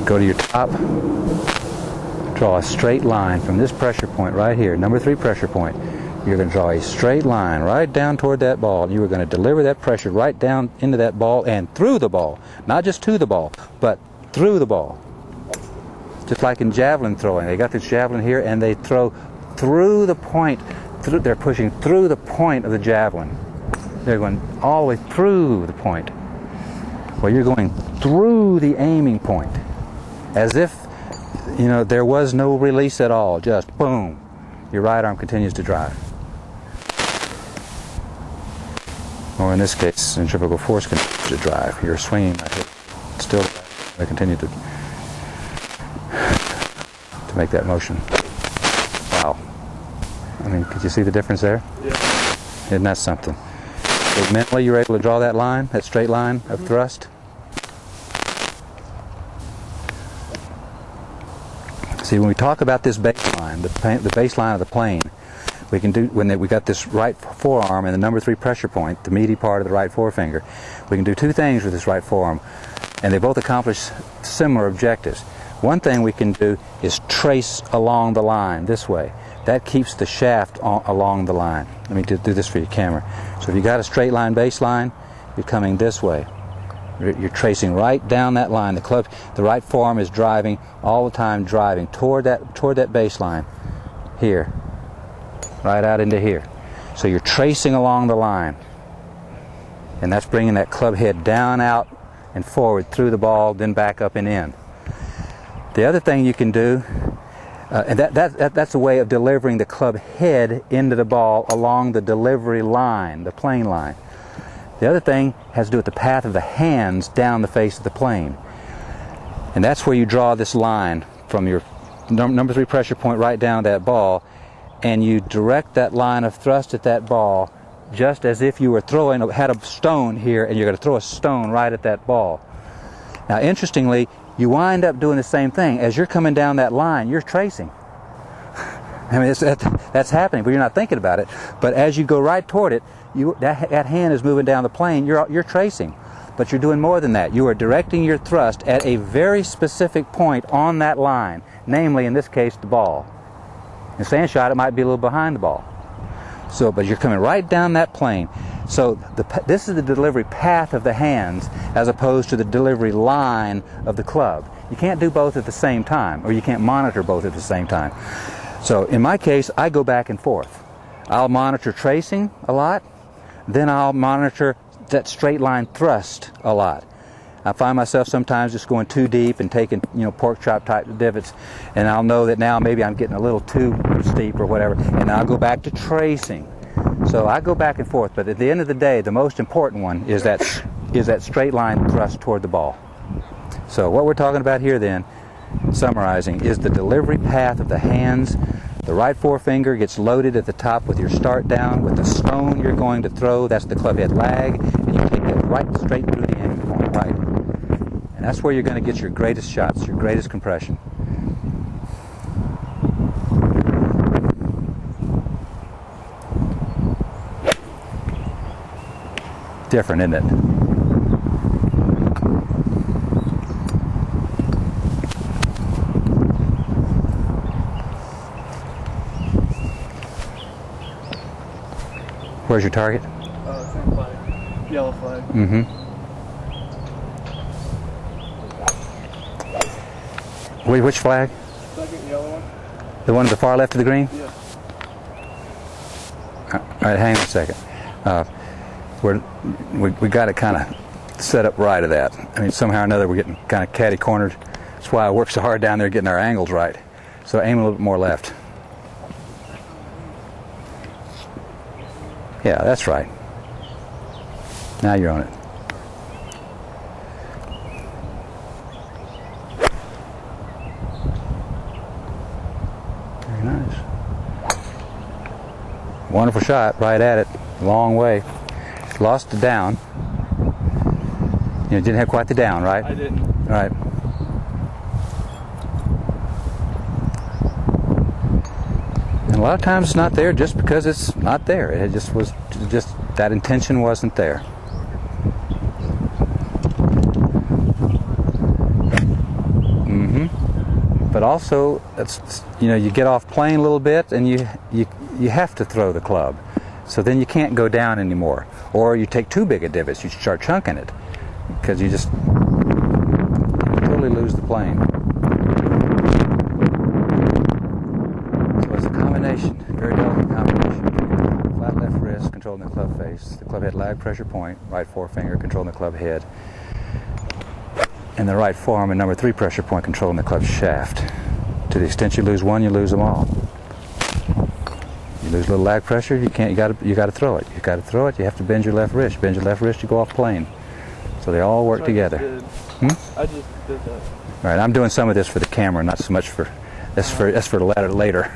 go to your top, draw a straight line from this pressure point right here, number 3 pressure point. You're going to draw a straight line right down toward that ball. You are going to deliver that pressure right down into that ball and through the ball. Not just to the ball, but through the ball. Just like in javelin throwing. They got this javelin here and they throw through the point. They're pushing through the point of the javelin. They're going all the way through the point. Well, you're going through the aiming point. As if, you know, there was no release at all. Just boom. Your right arm continues to drive. Or in this case, centrifugal force continues to drive. You're swinging that hip. Still, I continue to make that motion. Wow. I mean, could you see the difference there? Yeah. Isn't that something? So mentally, you're able to draw that line, that straight line of thrust. See, when we talk about this baseline, the baseline of the plane, we can do when we got this right forearm and the number 3 pressure point, the meaty part of the right forefinger. We can do 2 things with this right forearm, and they both accomplish similar objectives. One thing we can do is trace along the line this way. That keeps the shaft along the line. Let me do this for your camera. So if you got a straight line baseline, you're coming this way. You're tracing right down that line. The right forearm is driving all the time, driving toward that baseline here, right out into here. So you're tracing along the line, and that's bringing that club head down, out, and forward through the ball, then back up and in. The other thing you can do, and that's a way of delivering the club head into the ball along the delivery line, the plane line. The other thing has to do with the path of the hands down the face of the plane. And that's where you draw this line from your number 3 pressure point right down that ball, and you direct that line of thrust at that ball just as if you were had a stone here and you're going to throw a stone right at that ball. Now, interestingly, you wind up doing the same thing. As you're coming down that line, you're tracing. I mean, that's happening, but you're not thinking about it. But as you go right toward it, that hand is moving down the plane. You're tracing, but you're doing more than that. You are directing your thrust at a very specific point on that line, namely, in this case, the ball. In sand shot, it might be a little behind the ball. So, but you're coming right down that plane. So this is the delivery path of the hands as opposed to the delivery line of the club. You can't do both at the same time, or you can't monitor both at the same time. So in my case, I go back and forth. I'll monitor tracing a lot, then I'll monitor that straight line thrust a lot. I find myself sometimes just going too deep and taking, pork chop type divots, and I'll know that now maybe I'm getting a little too steep or whatever, and I'll go back to tracing. So I go back and forth, but at the end of the day, the most important one is that straight line thrust toward the ball. So what we're talking about here then, summarizing, is the delivery path of the hands. The right forefinger gets loaded at the top with your start down with the stone you're going to throw. That's the club head lag, and you take it right straight through the aiming point, right. And that's where you're going to get your greatest shots, your greatest compression. Different, isn't it? Where's your target? Same flag. Yellow flag. Mm-hmm. Which flag? Second yellow one. The one to the far left of the green? Yeah. All right, hang on a second. We got it kind of set up right of that. I mean, somehow or another we're getting kind of catty-cornered. That's why I work so hard down there getting our angles right. So aim a little bit more left. Yeah, that's right. Now you're on it. Very nice. Wonderful shot, right at it, long way. Lost the down. You didn't have quite the down, right? I didn't. All right. And a lot of times it's not there just because it's not there. It just was that intention wasn't there. also, you get off plane a little bit, and you have to throw the club. So then you can't go down anymore. Or you take too big a divots, you start chunking it, because you just totally lose the plane. So it's a combination, very delicate combination. Flat left wrist, controlling the club face. The club head lag pressure point, right forefinger, controlling the club head. And the right forearm and number 3 pressure point, controlling the club shaft. To the extent you lose one, you lose them all. You lose a little lag pressure, you got to throw it. You got to throw it. You have to bend your left wrist. Bend your left wrist, you go off plane. So they all work together. I just did that. All right, I'm doing some of this for the camera, not so much for that's for later.